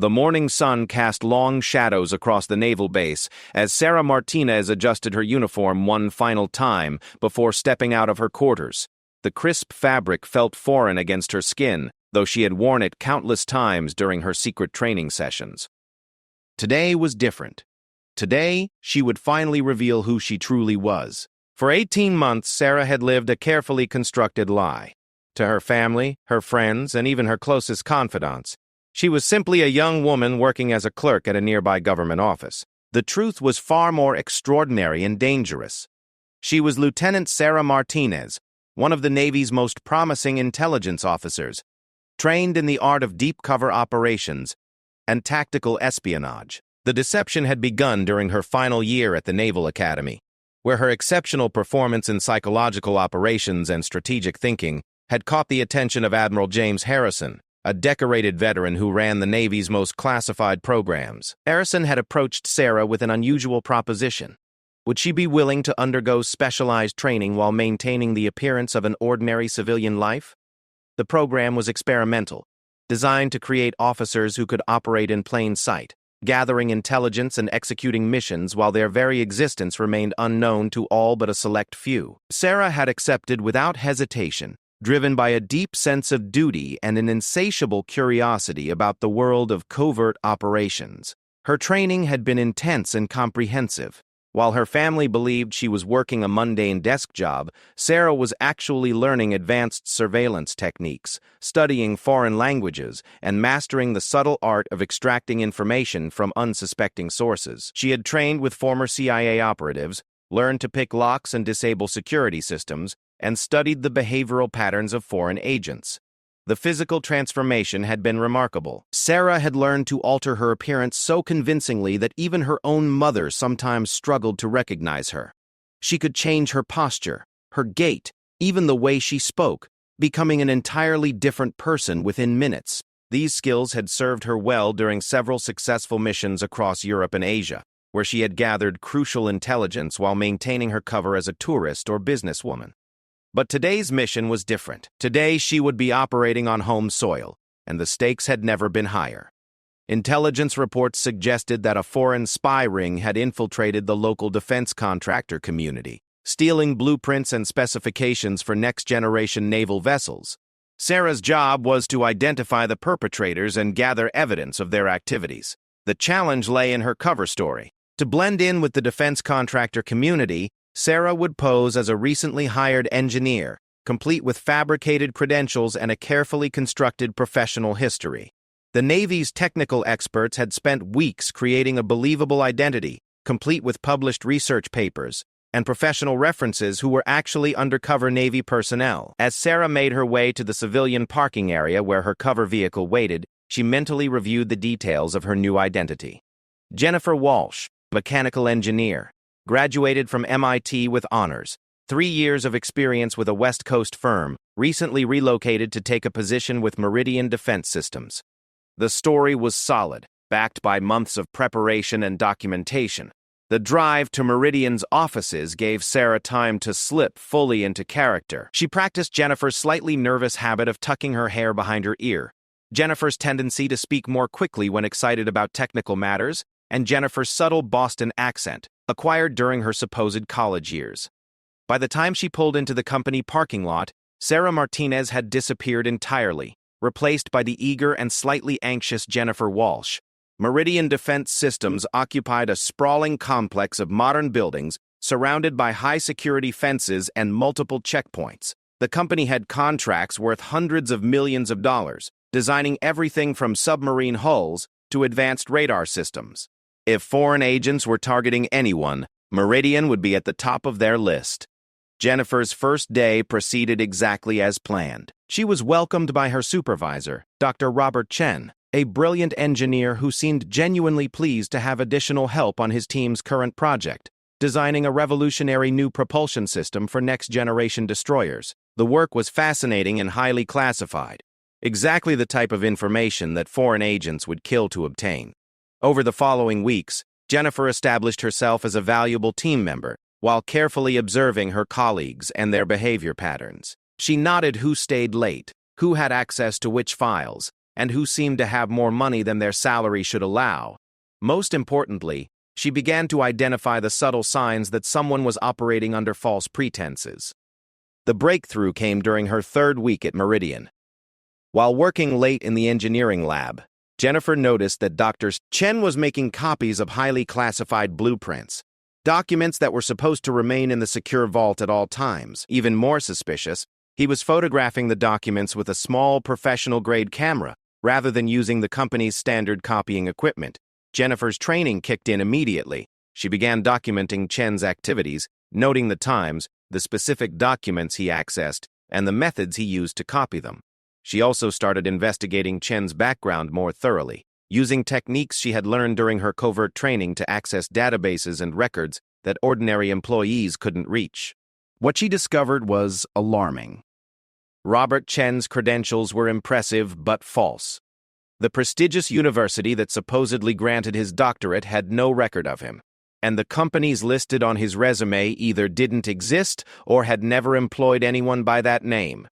The morning sun cast long shadows across the naval base as Sarah Martinez adjusted her uniform one final time before stepping out of her quarters. The crisp fabric felt foreign against her skin, though she had worn it countless times during her secret training sessions. Today was different. Today, she would finally reveal who she truly was. For 18 months, Sarah had lived a carefully constructed lie. To her family, her friends, and even her closest confidants, she was simply a young woman working as a clerk at a nearby government office. The truth was far more extraordinary and dangerous. She was Lieutenant Sarah Martinez, one of the Navy's most promising intelligence officers, trained in the art of deep cover operations and tactical espionage. The deception had begun during her final year at the Naval Academy, where her exceptional performance in psychological operations and strategic thinking had caught the attention of Admiral James Harrison, a decorated veteran who ran the Navy's most classified programs. Harrison had approached Sarah with an unusual proposition. Would she be willing to undergo specialized training while maintaining the appearance of an ordinary civilian life? The program was experimental, designed to create officers who could operate in plain sight, gathering intelligence and executing missions while their very existence remained unknown to all but a select few. Sarah had accepted without hesitation, driven by a deep sense of duty and an insatiable curiosity about the world of covert operations. Her training had been intense and comprehensive. While her family believed she was working a mundane desk job, Sarah was actually learning advanced surveillance techniques, studying foreign languages, and mastering the subtle art of extracting information from unsuspecting sources. She had trained with former CIA operatives, learned to pick locks and disable security systems, and studied the behavioral patterns of foreign agents. The physical transformation had been remarkable. Sarah had learned to alter her appearance so convincingly that even her own mother sometimes struggled to recognize her. She could change her posture, her gait, even the way she spoke, becoming an entirely different person within minutes. These skills had served her well during several successful missions across Europe and Asia, where she had gathered crucial intelligence while maintaining her cover as a tourist or businesswoman. But today's mission was different. Today she would be operating on home soil, and the stakes had never been higher. Intelligence reports suggested that a foreign spy ring had infiltrated the local defense contractor community, stealing blueprints and specifications for next-generation naval vessels. Sarah's job was to identify the perpetrators and gather evidence of their activities. The challenge lay in her cover story. To blend in with the defense contractor community, Sarah would pose as a recently hired engineer, complete with fabricated credentials and a carefully constructed professional history. The Navy's technical experts had spent weeks creating a believable identity, complete with published research papers and professional references who were actually undercover Navy personnel. As Sarah made her way to the civilian parking area where her cover vehicle waited, she mentally reviewed the details of her new identity. Jennifer Walsh, mechanical engineer, graduated from MIT with honors, 3 years of experience with a West Coast firm, recently relocated to take a position with Meridian Defense Systems. The story was solid, backed by months of preparation and documentation. The drive to Meridian's offices gave Sarah time to slip fully into character. She practiced Jennifer's slightly nervous habit of tucking her hair behind her ear, Jennifer's tendency to speak more quickly when excited about technical matters, and Jennifer's subtle Boston accent, acquired during her supposed college years. By the time she pulled into the company parking lot, Sarah Martinez had disappeared entirely, replaced by the eager and slightly anxious Jennifer Walsh. Meridian Defense Systems occupied a sprawling complex of modern buildings surrounded by high-security fences and multiple checkpoints. The company had contracts worth hundreds of millions of dollars, designing everything from submarine hulls to advanced radar systems. If foreign agents were targeting anyone, Meridian would be at the top of their list. Jennifer's first day proceeded exactly as planned. She was welcomed by her supervisor, Dr. Robert Chen, a brilliant engineer who seemed genuinely pleased to have additional help on his team's current project, designing a revolutionary new propulsion system for next-generation destroyers. The work was fascinating and highly classified, exactly the type of information that foreign agents would kill to obtain. Over the following weeks, Jennifer established herself as a valuable team member, while carefully observing her colleagues and their behavior patterns. She noted who stayed late, who had access to which files, and who seemed to have more money than their salary should allow. Most importantly, she began to identify the subtle signs that someone was operating under false pretenses. The breakthrough came during her third week at Meridian. While working late in the engineering lab, Jennifer noticed that Dr. Chen was making copies of highly classified blueprints, documents that were supposed to remain in the secure vault at all times. Even more suspicious, he was photographing the documents with a small professional-grade camera rather than using the company's standard copying equipment. Jennifer's training kicked in immediately. She began documenting Chen's activities, noting the times, the specific documents he accessed, and the methods he used to copy them. She also started investigating Chen's background more thoroughly, using techniques she had learned during her covert training to access databases and records that ordinary employees couldn't reach. What she discovered was alarming. Robert Chen's credentials were impressive but false. The prestigious university that supposedly granted his doctorate had no record of him, and the companies listed on his resume either didn't exist or had never employed anyone by that name.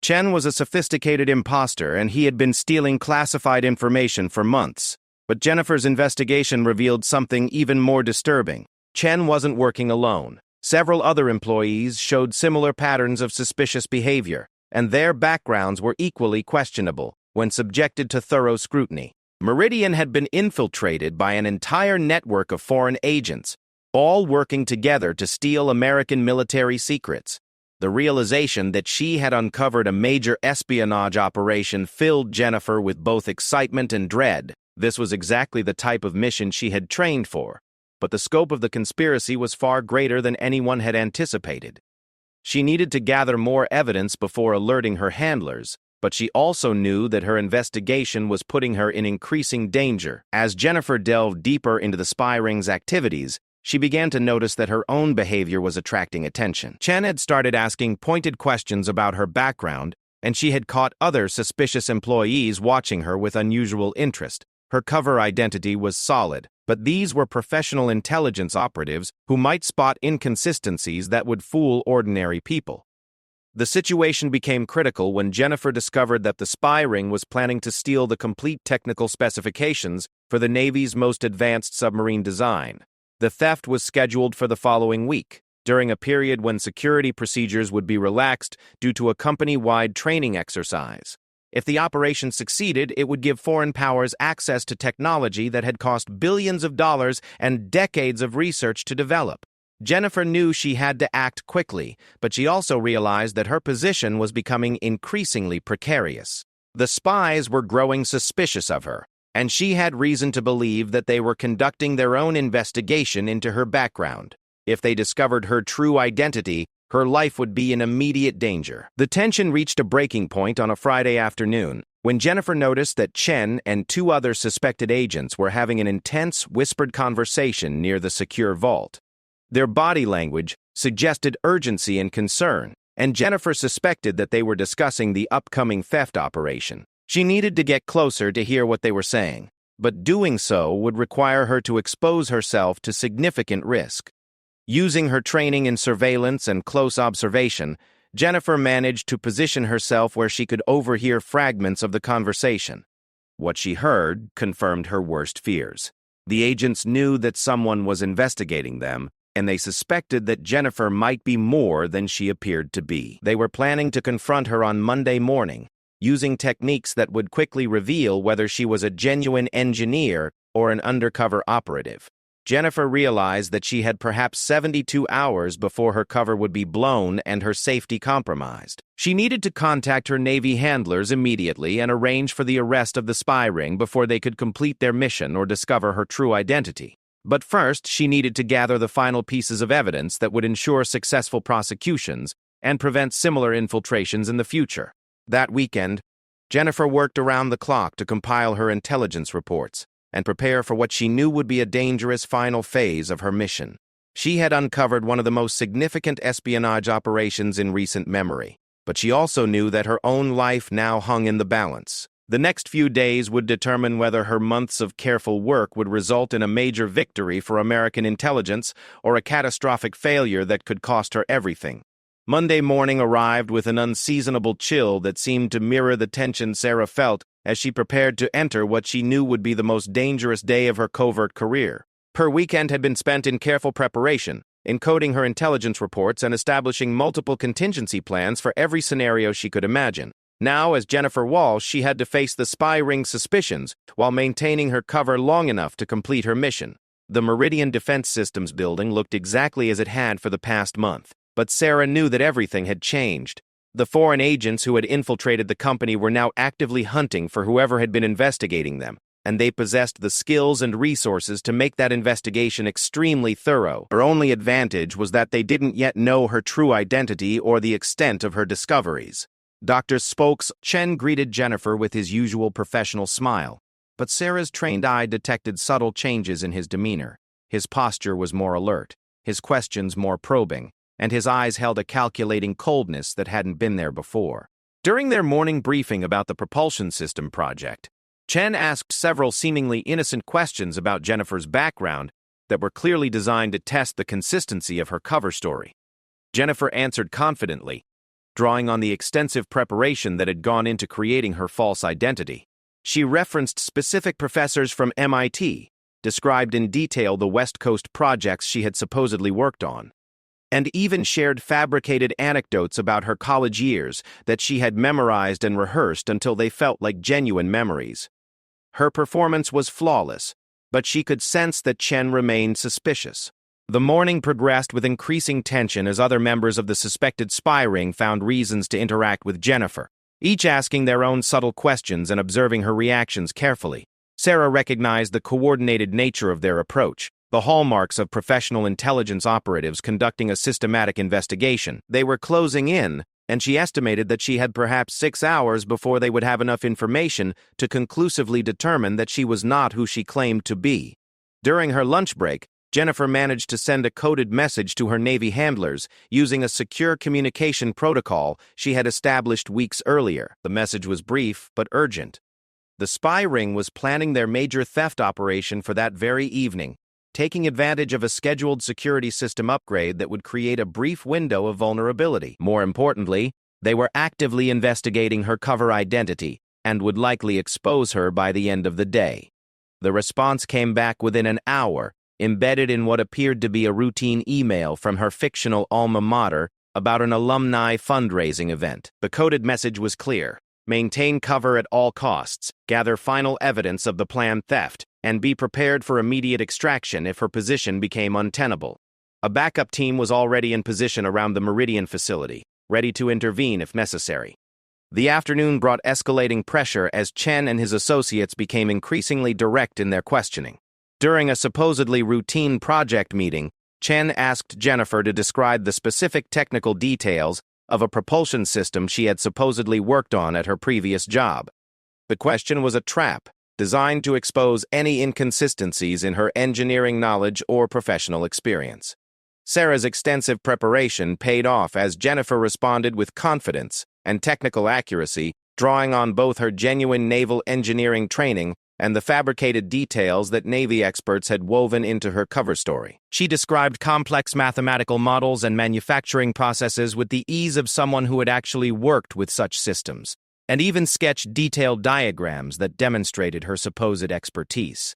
Chen was a sophisticated imposter, and he had been stealing classified information for months. But Jennifer's investigation revealed something even more disturbing. Chen wasn't working alone. Several other employees showed similar patterns of suspicious behavior, and their backgrounds were equally questionable when subjected to thorough scrutiny. Meridian had been infiltrated by an entire network of foreign agents, all working together to steal American military secrets. The realization that she had uncovered a major espionage operation filled Jennifer with both excitement and dread. This was exactly the type of mission she had trained for, but the scope of the conspiracy was far greater than anyone had anticipated. She needed to gather more evidence before alerting her handlers, but she also knew that her investigation was putting her in increasing danger. As Jennifer delved deeper into the spy ring's activities, she began to notice that her own behavior was attracting attention. Chen had started asking pointed questions about her background, and she had caught other suspicious employees watching her with unusual interest. Her cover identity was solid, but these were professional intelligence operatives who might spot inconsistencies that would fool ordinary people. The situation became critical when Jennifer discovered that the spy ring was planning to steal the complete technical specifications for the Navy's most advanced submarine design. The theft was scheduled for the following week, during a period when security procedures would be relaxed due to a company-wide training exercise. If the operation succeeded, it would give foreign powers access to technology that had cost billions of dollars and decades of research to develop. Jennifer knew she had to act quickly, but she also realized that her position was becoming increasingly precarious. The spies were growing suspicious of her, and she had reason to believe that they were conducting their own investigation into her background. If they discovered her true identity, her life would be in immediate danger. The tension reached a breaking point on a Friday afternoon, when Jennifer noticed that Chen and two other suspected agents were having an intense, whispered conversation near the secure vault. Their body language suggested urgency and concern, and Jennifer suspected that they were discussing the upcoming theft operation. She needed to get closer to hear what they were saying, but doing so would require her to expose herself to significant risk. Using her training in surveillance and close observation, Jennifer managed to position herself where she could overhear fragments of the conversation. What she heard confirmed her worst fears. The agents knew that someone was investigating them, and they suspected that Jennifer might be more than she appeared to be. They were planning to confront her on Monday morning, using techniques that would quickly reveal whether she was a genuine engineer or an undercover operative. Jennifer realized that she had perhaps 72 hours before her cover would be blown and her safety compromised. She needed to contact her Navy handlers immediately and arrange for the arrest of the spy ring before they could complete their mission or discover her true identity. But first, she needed to gather the final pieces of evidence that would ensure successful prosecutions and prevent similar infiltrations in the future. That weekend, Jennifer worked around the clock to compile her intelligence reports and prepare for what she knew would be a dangerous final phase of her mission. She had uncovered one of the most significant espionage operations in recent memory, but she also knew that her own life now hung in the balance. The next few days would determine whether her months of careful work would result in a major victory for American intelligence or a catastrophic failure that could cost her everything. Monday morning arrived with an unseasonable chill that seemed to mirror the tension Sarah felt as she prepared to enter what she knew would be the most dangerous day of her covert career. Her weekend had been spent in careful preparation, encoding her intelligence reports and establishing multiple contingency plans for every scenario she could imagine. Now, as Jennifer Walsh, she had to face the spy ring's suspicions while maintaining her cover long enough to complete her mission. The Meridian Defense Systems building looked exactly as it had for the past month, but Sarah knew that everything had changed. The foreign agents who had infiltrated the company were now actively hunting for whoever had been investigating them, and they possessed the skills and resources to make that investigation extremely thorough. Her only advantage was that they didn't yet know her true identity or the extent of her discoveries. Dr. Spokes Chen greeted Jennifer with his usual professional smile, but Sarah's trained eye detected subtle changes in his demeanor. His posture was more alert, his questions more probing, and his eyes held a calculating coldness that hadn't been there before. During their morning briefing about the propulsion system project, Chen asked several seemingly innocent questions about Jennifer's background that were clearly designed to test the consistency of her cover story. Jennifer answered confidently, drawing on the extensive preparation that had gone into creating her false identity. She referenced specific professors from MIT, described in detail the West Coast projects she had supposedly worked on, and even shared fabricated anecdotes about her college years that she had memorized and rehearsed until they felt like genuine memories. Her performance was flawless, but she could sense that Chen remained suspicious. The morning progressed with increasing tension as other members of the suspected spy ring found reasons to interact with Jennifer, each asking their own subtle questions and observing her reactions carefully. Sarah recognized the coordinated nature of their approach, the hallmarks of professional intelligence operatives conducting a systematic investigation. They were closing in, and she estimated that she had perhaps 6 hours before they would have enough information to conclusively determine that she was not who she claimed to be. During her lunch break, Jennifer managed to send a coded message to her Navy handlers using a secure communication protocol she had established weeks earlier. The message was brief but urgent. The spy ring was planning their major theft operation for that very evening, taking advantage of a scheduled security system upgrade that would create a brief window of vulnerability. More importantly, they were actively investigating her cover identity and would likely expose her by the end of the day. The response came back within an hour, embedded in what appeared to be a routine email from her fictional alma mater about an alumni fundraising event. The coded message was clear: maintain cover at all costs, gather final evidence of the planned theft, and be prepared for immediate extraction if her position became untenable. A backup team was already in position around the Meridian facility, ready to intervene if necessary. The afternoon brought escalating pressure as Chen and his associates became increasingly direct in their questioning. During a supposedly routine project meeting, Chen asked Jennifer to describe the specific technical details of a propulsion system she had supposedly worked on at her previous job. The question was a trap, designed to expose any inconsistencies in her engineering knowledge or professional experience. Sarah's extensive preparation paid off as Jennifer responded with confidence and technical accuracy, drawing on both her genuine naval engineering training and the fabricated details that Navy experts had woven into her cover story. She described complex mathematical models and manufacturing processes with the ease of someone who had actually worked with such systems, and even sketched detailed diagrams that demonstrated her supposed expertise.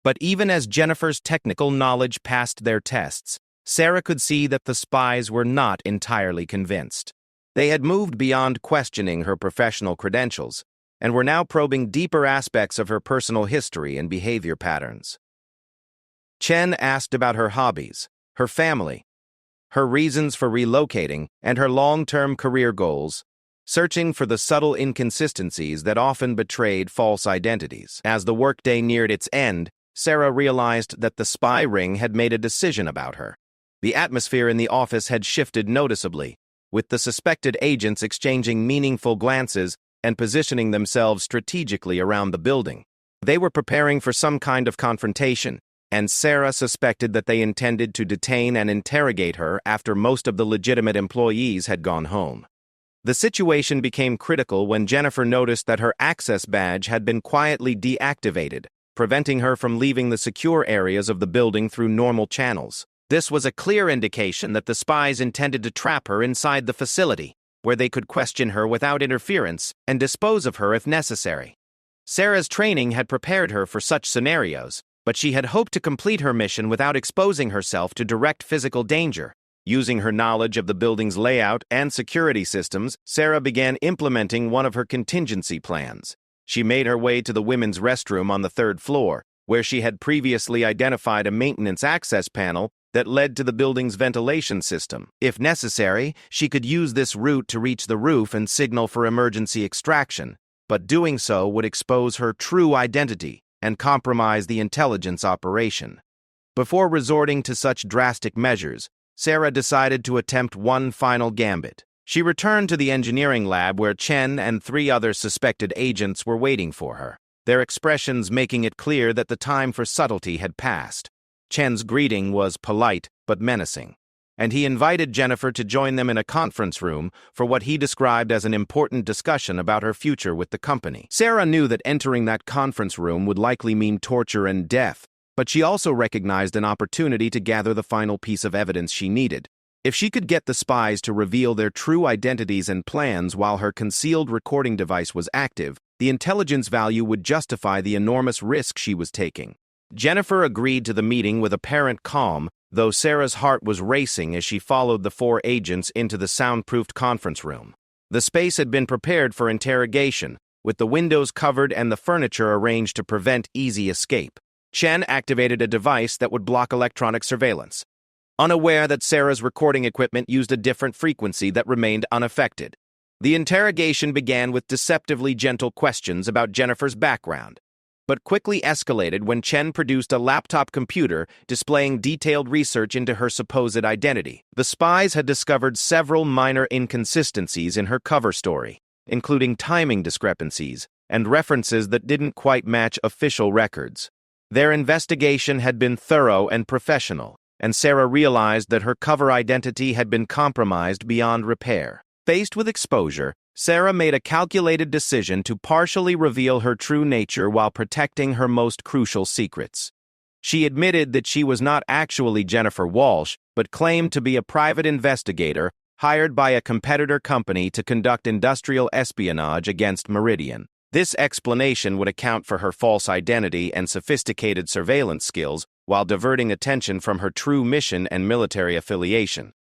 But even as Jennifer's technical knowledge passed their tests, Sarah could see that the spies were not entirely convinced. They had moved beyond questioning her professional credentials, and were now probing deeper aspects of her personal history and behavior patterns. Chen asked about her hobbies, her family, her reasons for relocating, and her long-term career goals, searching for the subtle inconsistencies that often betrayed false identities. As the workday neared its end, Sarah realized that the spy ring had made a decision about her. The atmosphere in the office had shifted noticeably, with the suspected agents exchanging meaningful glances and positioning themselves strategically around the building. They were preparing for some kind of confrontation, and Sarah suspected that they intended to detain and interrogate her after most of the legitimate employees had gone home. The situation became critical when Jennifer noticed that her access badge had been quietly deactivated, preventing her from leaving the secure areas of the building through normal channels. This was a clear indication that the spies intended to trap her inside the facility, where they could question her without interference and dispose of her if necessary. Sarah's training had prepared her for such scenarios, but she had hoped to complete her mission without exposing herself to direct physical danger. Using her knowledge of the building's layout and security systems, Sarah began implementing one of her contingency plans. She made her way to the women's restroom on the third floor, where she had previously identified a maintenance access panel that led to the building's ventilation system. If necessary, she could use this route to reach the roof and signal for emergency extraction, but doing so would expose her true identity and compromise the intelligence operation. Before resorting to such drastic measures, Sarah decided to attempt one final gambit. She returned to the engineering lab where Chen and 3 other suspected agents were waiting for her, their expressions making it clear that the time for subtlety had passed. Chen's greeting was polite but menacing, and he invited Jennifer to join them in a conference room for what he described as an important discussion about her future with the company. Sarah knew that entering that conference room would likely mean torture and death, but she also recognized an opportunity to gather the final piece of evidence she needed. If she could get the spies to reveal their true identities and plans while her concealed recording device was active, the intelligence value would justify the enormous risk she was taking. Jennifer agreed to the meeting with apparent calm, though Sarah's heart was racing as she followed the 4 agents into the soundproofed conference room. The space had been prepared for interrogation, with the windows covered and the furniture arranged to prevent easy escape. Chen activated a device that would block electronic surveillance, unaware that Sarah's recording equipment used a different frequency that remained unaffected. The interrogation began with deceptively gentle questions about Jennifer's background, but quickly escalated when Chen produced a laptop computer displaying detailed research into her supposed identity. The spies had discovered several minor inconsistencies in her cover story, including timing discrepancies and references that didn't quite match official records. Their investigation had been thorough and professional, and Sarah realized that her cover identity had been compromised beyond repair. Faced with exposure, Sarah made a calculated decision to partially reveal her true nature while protecting her most crucial secrets. She admitted that she was not actually Jennifer Walsh, but claimed to be a private investigator hired by a competitor company to conduct industrial espionage against Meridian. This explanation would account for her false identity and sophisticated surveillance skills while diverting attention from her true mission and military affiliation.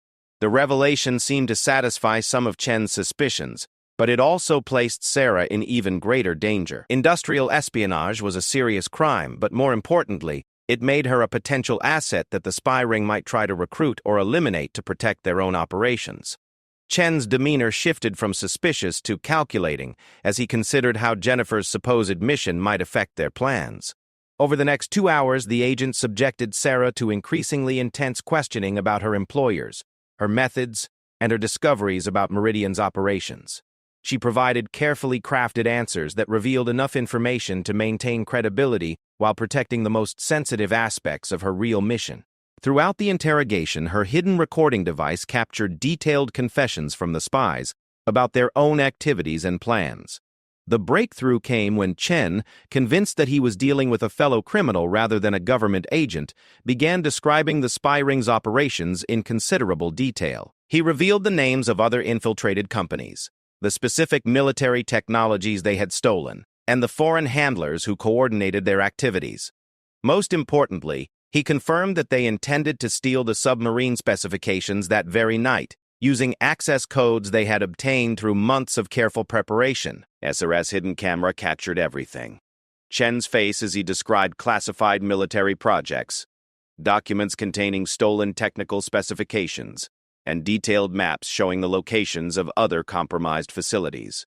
The revelation seemed to satisfy some of Chen's suspicions, but it also placed Sarah in even greater danger. Industrial espionage was a serious crime, but more importantly, it made her a potential asset that the spy ring might try to recruit or eliminate to protect their own operations. Chen's demeanor shifted from suspicious to calculating as he considered how Jennifer's supposed mission might affect their plans. Over the next 2 hours, the agent subjected Sarah to increasingly intense questioning about her employers, her methods, and her discoveries about Meridian's operations. She provided carefully crafted answers that revealed enough information to maintain credibility while protecting the most sensitive aspects of her real mission. Throughout the interrogation, her hidden recording device captured detailed confessions from the spies about their own activities and plans. The breakthrough came when Chen, convinced that he was dealing with a fellow criminal rather than a government agent, began describing the spy ring's operations in considerable detail. He revealed the names of other infiltrated companies, the specific military technologies they had stolen, and the foreign handlers who coordinated their activities. Most importantly, he confirmed that they intended to steal the submarine specifications that very night, using access codes they had obtained through months of careful preparation. SRS hidden camera captured everything. Chen's face as he described classified military projects, documents containing stolen technical specifications, and detailed maps showing the locations of other compromised facilities.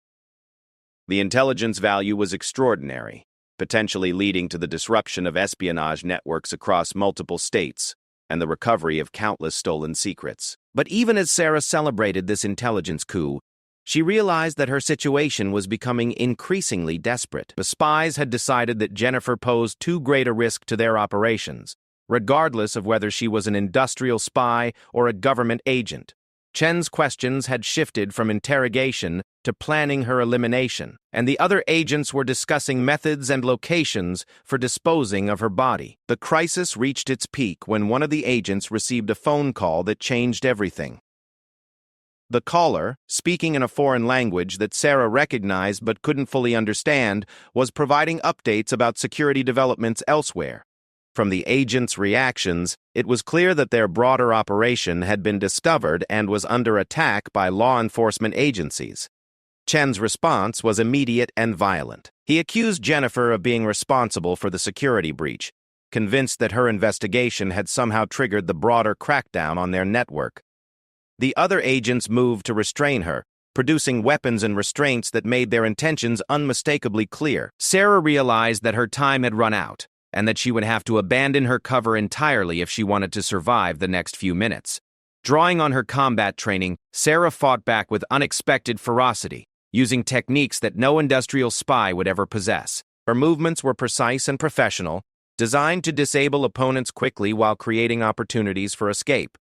The intelligence value was extraordinary, potentially leading to the disruption of espionage networks across multiple states and the recovery of countless stolen secrets. But even as Sarah celebrated this intelligence coup, she realized that her situation was becoming increasingly desperate. The spies had decided that Jennifer posed too great a risk to their operations, regardless of whether she was an industrial spy or a government agent. Chen's questions had shifted from interrogation to planning her elimination, and the other agents were discussing methods and locations for disposing of her body. The crisis reached its peak when one of the agents received a phone call that changed everything. The caller, speaking in a foreign language that Sarah recognized but couldn't fully understand, was providing updates about security developments elsewhere. From the agents' reactions, it was clear that their broader operation had been discovered and was under attack by law enforcement agencies. Chen's response was immediate and violent. He accused Jennifer of being responsible for the security breach, convinced that her investigation had somehow triggered the broader crackdown on their network. The other agents moved to restrain her, producing weapons and restraints that made their intentions unmistakably clear. Sarah realized that her time had run out, and that she would have to abandon her cover entirely if she wanted to survive the next few minutes. Drawing on her combat training, Sarah fought back with unexpected ferocity, using techniques that no industrial spy would ever possess. Her movements were precise and professional, designed to disable opponents quickly while creating opportunities for escape.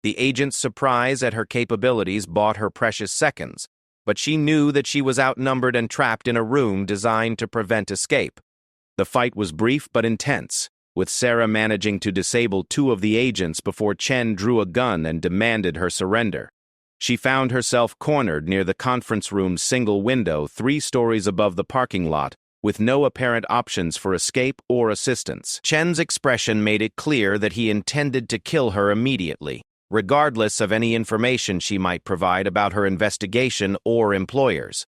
The agent's surprise at her capabilities bought her precious seconds, but she knew that she was outnumbered and trapped in a room designed to prevent escape. The fight was brief but intense, with Sarah managing to disable two of the agents before Chen drew a gun and demanded her surrender. She found herself cornered near the conference room's single window 3 stories above the parking lot, with no apparent options for escape or assistance. Chen's expression made it clear that he intended to kill her immediately, regardless of any information she might provide about her investigation or employers.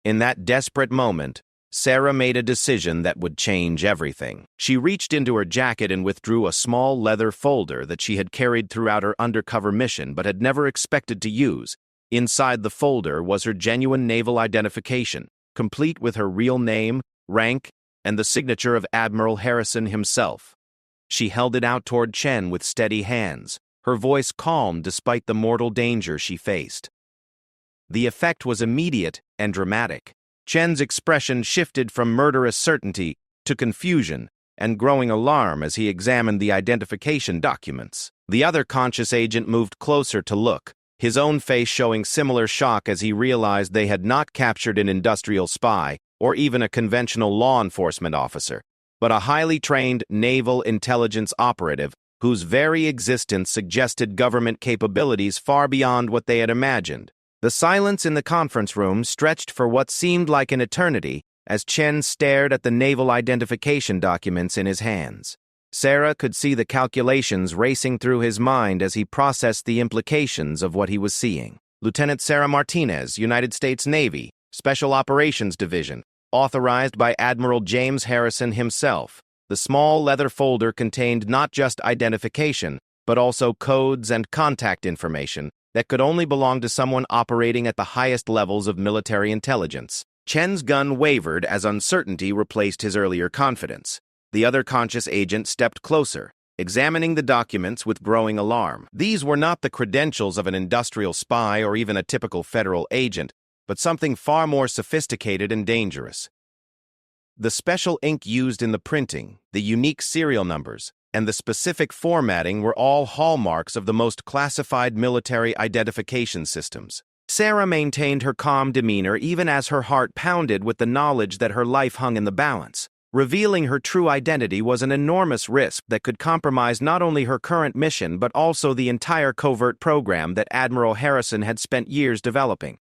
In that desperate moment, Sarah made a decision that would change everything. She reached into her jacket and withdrew a small leather folder that she had carried throughout her undercover mission but had never expected to use. Inside the folder was her genuine naval identification, complete with her real name, rank, and the signature of Admiral Harrison himself. She held it out toward Chen with steady hands, her voice calm despite the mortal danger she faced. The effect was immediate and dramatic. Chen's expression shifted from murderous certainty to confusion and growing alarm as he examined the identification documents. The other conscious agent moved closer to look, his own face showing similar shock as he realized they had not captured an industrial spy or even a conventional law enforcement officer, but a highly trained naval intelligence operative whose very existence suggested government capabilities far beyond what they had imagined. The silence in the conference room stretched for what seemed like an eternity as Chen stared at the naval identification documents in his hands. Sarah could see the calculations racing through his mind as he processed the implications of what he was seeing. Lieutenant Sarah Martinez, United States Navy, Special Operations Division, authorized by Admiral James Harrison himself. The small leather folder contained not just identification, but also codes and contact information that could only belong to someone operating at the highest levels of military intelligence. Chen's gun wavered as uncertainty replaced his earlier confidence. The other conscious agent stepped closer, examining the documents with growing alarm. These were not the credentials of an industrial spy or even a typical federal agent, but something far more sophisticated and dangerous. The special ink used in the printing, the unique serial numbers, and the specific formatting were all hallmarks of the most classified military identification systems. Sarah maintained her calm demeanor even as her heart pounded with the knowledge that her life hung in the balance. Revealing her true identity was an enormous risk that could compromise not only her current mission but also the entire covert program that Admiral Harrison had spent years developing.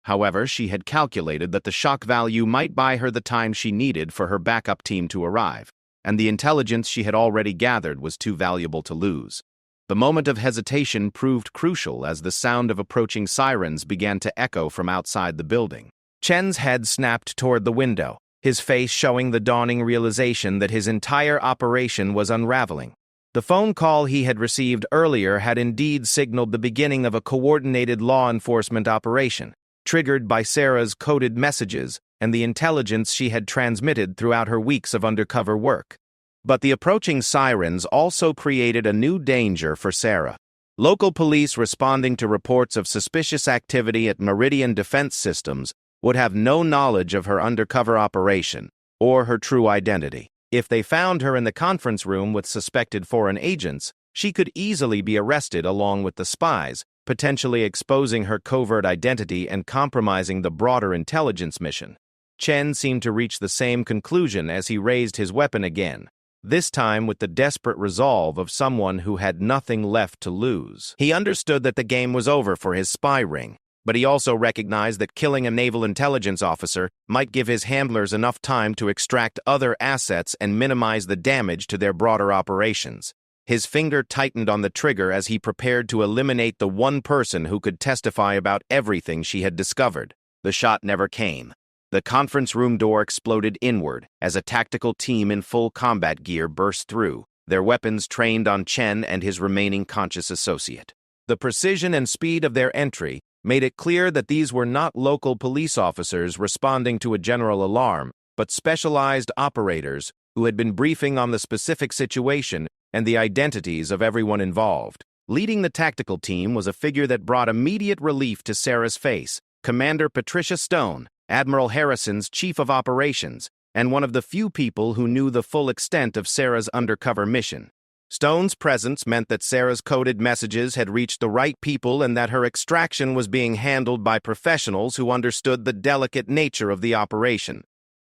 However, she had calculated that the shock value might buy her the time she needed for her backup team to arrive, and the intelligence she had already gathered was too valuable to lose. The moment of hesitation proved crucial as the sound of approaching sirens began to echo from outside the building. Chen's head snapped toward the window, his face showing the dawning realization that his entire operation was unraveling. The phone call he had received earlier had indeed signaled the beginning of a coordinated law enforcement operation, triggered by Sarah's coded messages and the intelligence she had transmitted throughout her weeks of undercover work. But the approaching sirens also created a new danger for Sarah. Local police responding to reports of suspicious activity at Meridian Defense Systems would have no knowledge of her undercover operation or her true identity. If they found her in the conference room with suspected foreign agents, she could easily be arrested along with the spies, potentially exposing her covert identity and compromising the broader intelligence mission. Chen seemed to reach the same conclusion as he raised his weapon again, this time with the desperate resolve of someone who had nothing left to lose. He understood that the game was over for his spy ring, but he also recognized that killing a naval intelligence officer might give his handlers enough time to extract other assets and minimize the damage to their broader operations. His finger tightened on the trigger as he prepared to eliminate the one person who could testify about everything she had discovered. The shot never came. The conference room door exploded inward as a tactical team in full combat gear burst through, their weapons trained on Chen and his remaining conscious associate. The precision and speed of their entry made it clear that these were not local police officers responding to a general alarm, but specialized operators who had been briefing on the specific situation and the identities of everyone involved. Leading the tactical team was a figure that brought immediate relief to Sarah's face, Commander Patricia Stone, Admiral Harrison's chief of operations, and one of the few people who knew the full extent of Sarah's undercover mission. Stone's presence meant that Sarah's coded messages had reached the right people and that her extraction was being handled by professionals who understood the delicate nature of the operation.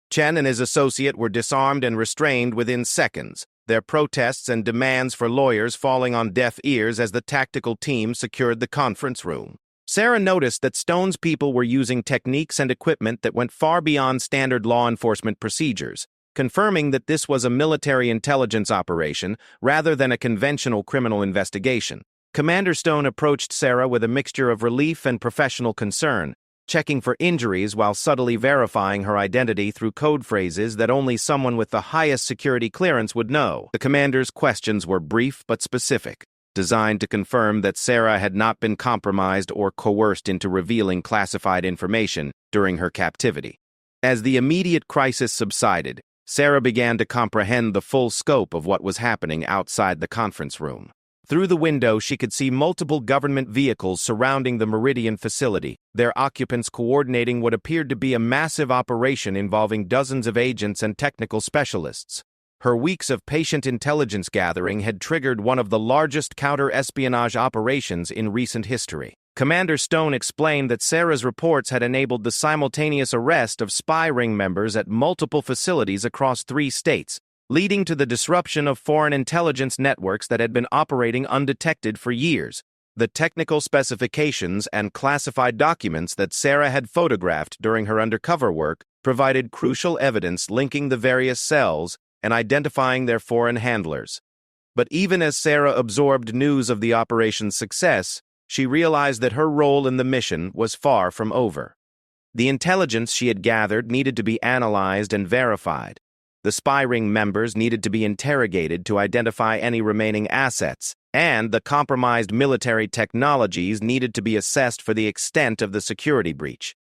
Chen and his associate were disarmed and restrained within seconds, their protests and demands for lawyers falling on deaf ears as the tactical team secured the conference room. Sarah noticed that Stone's people were using techniques and equipment that went far beyond standard law enforcement procedures, confirming that this was a military intelligence operation rather than a conventional criminal investigation. Commander Stone approached Sarah with a mixture of relief and professional concern, checking for injuries while subtly verifying her identity through code phrases that only someone with the highest security clearance would know. The commander's questions were brief but specific, designed to confirm that Sarah had not been compromised or coerced into revealing classified information during her captivity. As the immediate crisis subsided, Sarah began to comprehend the full scope of what was happening outside the conference room. Through the window, she could see multiple government vehicles surrounding the Meridian facility, their occupants coordinating what appeared to be a massive operation involving dozens of agents and technical specialists. Her weeks of patient intelligence gathering had triggered one of the largest counter-espionage operations in recent history. Commander Stone explained that Sarah's reports had enabled the simultaneous arrest of spy ring members at multiple facilities across 3 states, leading to the disruption of foreign intelligence networks that had been operating undetected for years. The technical specifications and classified documents that Sarah had photographed during her undercover work provided crucial evidence linking the various cells and identifying their foreign handlers. But even as Sarah absorbed news of the operation's success, she realized that her role in the mission was far from over. The intelligence she had gathered needed to be analyzed and verified. The spy ring members needed to be interrogated to identify any remaining assets, and the compromised military technologies needed to be assessed for the extent of the security breach.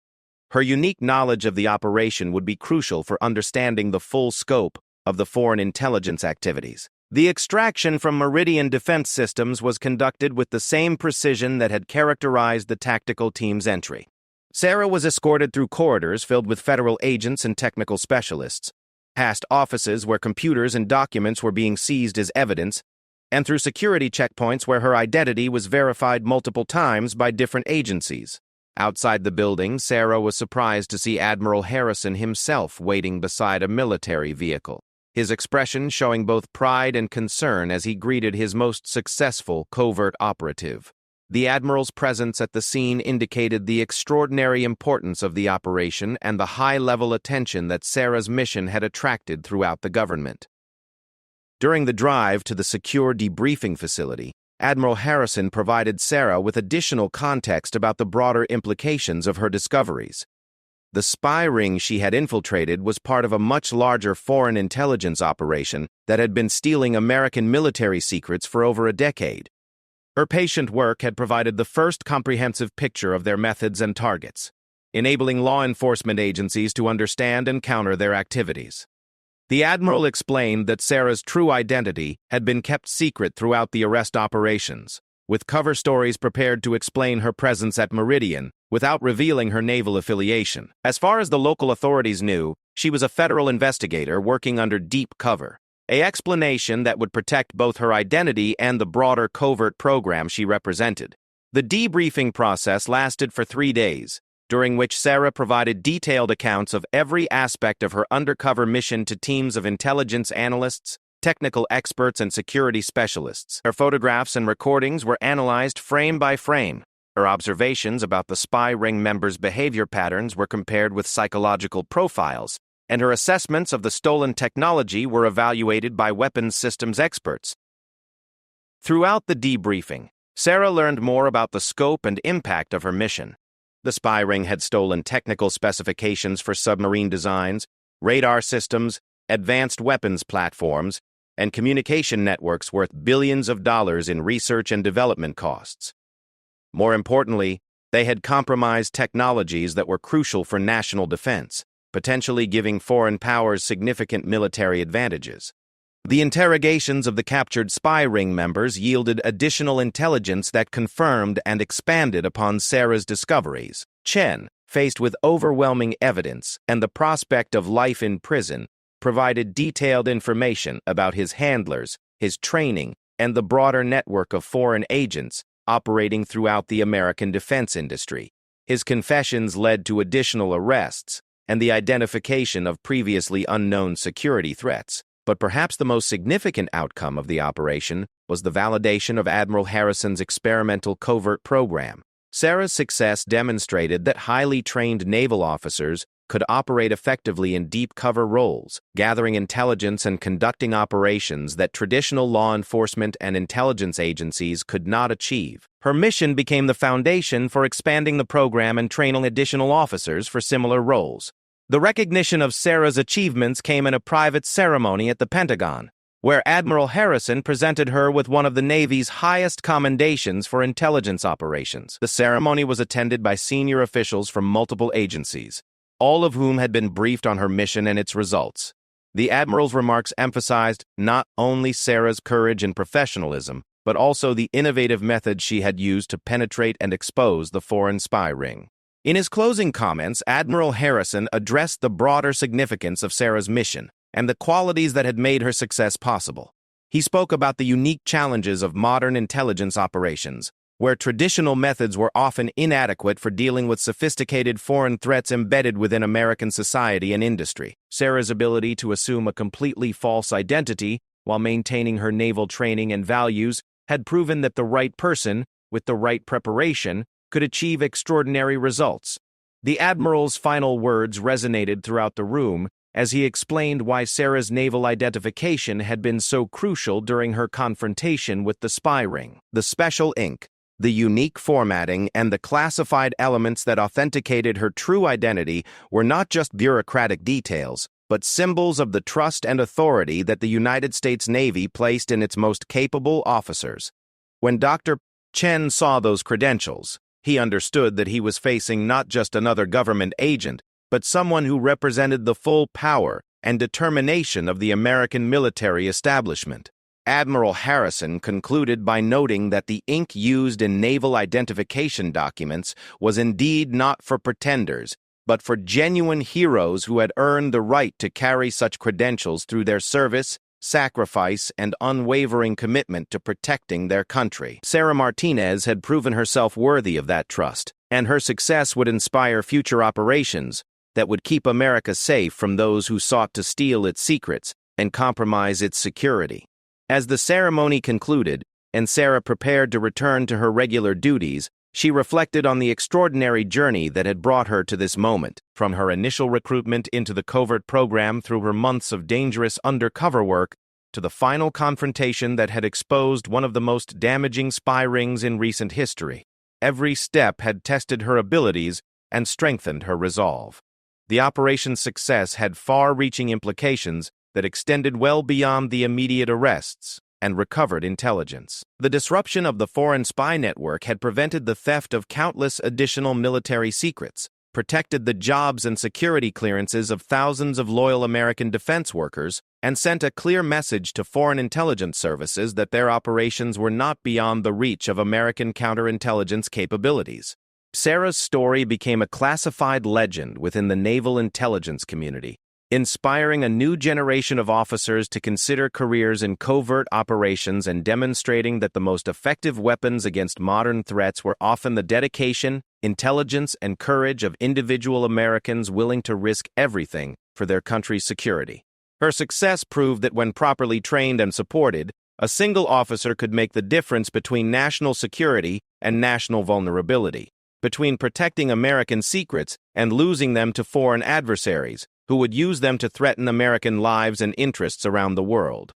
Her unique knowledge of the operation would be crucial for understanding the full scope of the foreign intelligence activities. The extraction from Meridian Defense Systems was conducted with the same precision that had characterized the tactical team's entry. Sarah was escorted through corridors filled with federal agents and technical specialists, past offices where computers and documents were being seized as evidence, and through security checkpoints where her identity was verified multiple times by different agencies. Outside the building, Sarah was surprised to see Admiral Harrison himself waiting beside a military vehicle, his expression showing both pride and concern as he greeted his most successful covert operative. The Admiral's presence at the scene indicated the extraordinary importance of the operation and the high-level attention that Sarah's mission had attracted throughout the government. During the drive to the secure debriefing facility, Admiral Harrison provided Sarah with additional context about the broader implications of her discoveries. The spy ring she had infiltrated was part of a much larger foreign intelligence operation that had been stealing American military secrets for over a decade. Her patient work had provided the first comprehensive picture of their methods and targets, enabling law enforcement agencies to understand and counter their activities. The Admiral explained that Sarah's true identity had been kept secret throughout the arrest operations, with cover stories prepared to explain her presence at Meridian without revealing her naval affiliation. As far as the local authorities knew, she was a federal investigator working under deep cover, an explanation that would protect both her identity and the broader covert program she represented. The debriefing process lasted for 3 days, during which Sarah provided detailed accounts of every aspect of her undercover mission to teams of intelligence analysts, technical experts, and security specialists. Her photographs and recordings were analyzed frame by frame. Her observations about the spy ring members' behavior patterns were compared with psychological profiles, and her assessments of the stolen technology were evaluated by weapons systems experts. Throughout the debriefing, Sarah learned more about the scope and impact of her mission. The spy ring had stolen technical specifications for submarine designs, radar systems, advanced weapons platforms, and communication networks worth billions of dollars in research and development costs. More importantly, they had compromised technologies that were crucial for national defense, potentially giving foreign powers significant military advantages. The interrogations of the captured spy ring members yielded additional intelligence that confirmed and expanded upon Sarah's discoveries. Chen, faced with overwhelming evidence and the prospect of life in prison, provided detailed information about his handlers, his training, and the broader network of foreign agents operating throughout the American defense industry. His confessions led to additional arrests and the identification of previously unknown security threats. But perhaps the most significant outcome of the operation was the validation of Admiral Harrison's experimental covert program. Sarah's success demonstrated that highly trained naval officers could operate effectively in deep cover roles, gathering intelligence and conducting operations that traditional law enforcement and intelligence agencies could not achieve. Her mission became the foundation for expanding the program and training additional officers for similar roles. The recognition of Sarah's achievements came in a private ceremony at the Pentagon, where Admiral Harrison presented her with one of the Navy's highest commendations for intelligence operations. The ceremony was attended by senior officials from multiple agencies, all of whom had been briefed on her mission and its results. The Admiral's remarks emphasized not only Sarah's courage and professionalism, but also the innovative methods she had used to penetrate and expose the foreign spy ring. In his closing comments, Admiral Harrison addressed the broader significance of Sarah's mission and the qualities that had made her success possible. He spoke about the unique challenges of modern intelligence operations, where traditional methods were often inadequate for dealing with sophisticated foreign threats embedded within American society and industry. Sarah's ability to assume a completely false identity while maintaining her naval training and values had proven that the right person, with the right preparation, could achieve extraordinary results. The Admiral's final words resonated throughout the room as he explained why Sarah's naval identification had been so crucial during her confrontation with the spy ring. The special ink, the unique formatting, and the classified elements that authenticated her true identity were not just bureaucratic details, but symbols of the trust and authority that the United States Navy placed in its most capable officers. When Dr. Chen saw those credentials, he understood that he was facing not just another government agent, but someone who represented the full power and determination of the American military establishment. Admiral Harrison concluded by noting that the ink used in naval identification documents was indeed not for pretenders, but for genuine heroes who had earned the right to carry such credentials through their service, sacrifice, and unwavering commitment to protecting their country. Sarah Martinez had proven herself worthy of that trust, and her success would inspire future operations that would keep America safe from those who sought to steal its secrets and compromise its security. As the ceremony concluded, and Sarah prepared to return to her regular duties, she reflected on the extraordinary journey that had brought her to this moment, from her initial recruitment into the covert program through her months of dangerous undercover work to the final confrontation that had exposed one of the most damaging spy rings in recent history. Every step had tested her abilities and strengthened her resolve. The operation's success had far-reaching implications that extended well beyond the immediate arrests and recovered intelligence. The disruption of the foreign spy network had prevented the theft of countless additional military secrets, protected the jobs and security clearances of thousands of loyal American defense workers, and sent a clear message to foreign intelligence services that their operations were not beyond the reach of American counterintelligence capabilities. Sarah's story became a classified legend within the naval intelligence community, inspiring a new generation of officers to consider careers in covert operations and demonstrating that the most effective weapons against modern threats were often the dedication, intelligence, and courage of individual Americans willing to risk everything for their country's security. Her success proved that when properly trained and supported, a single officer could make the difference between national security and national vulnerability, between protecting American secrets and losing them to foreign adversaries, who would use them to threaten American lives and interests around the world.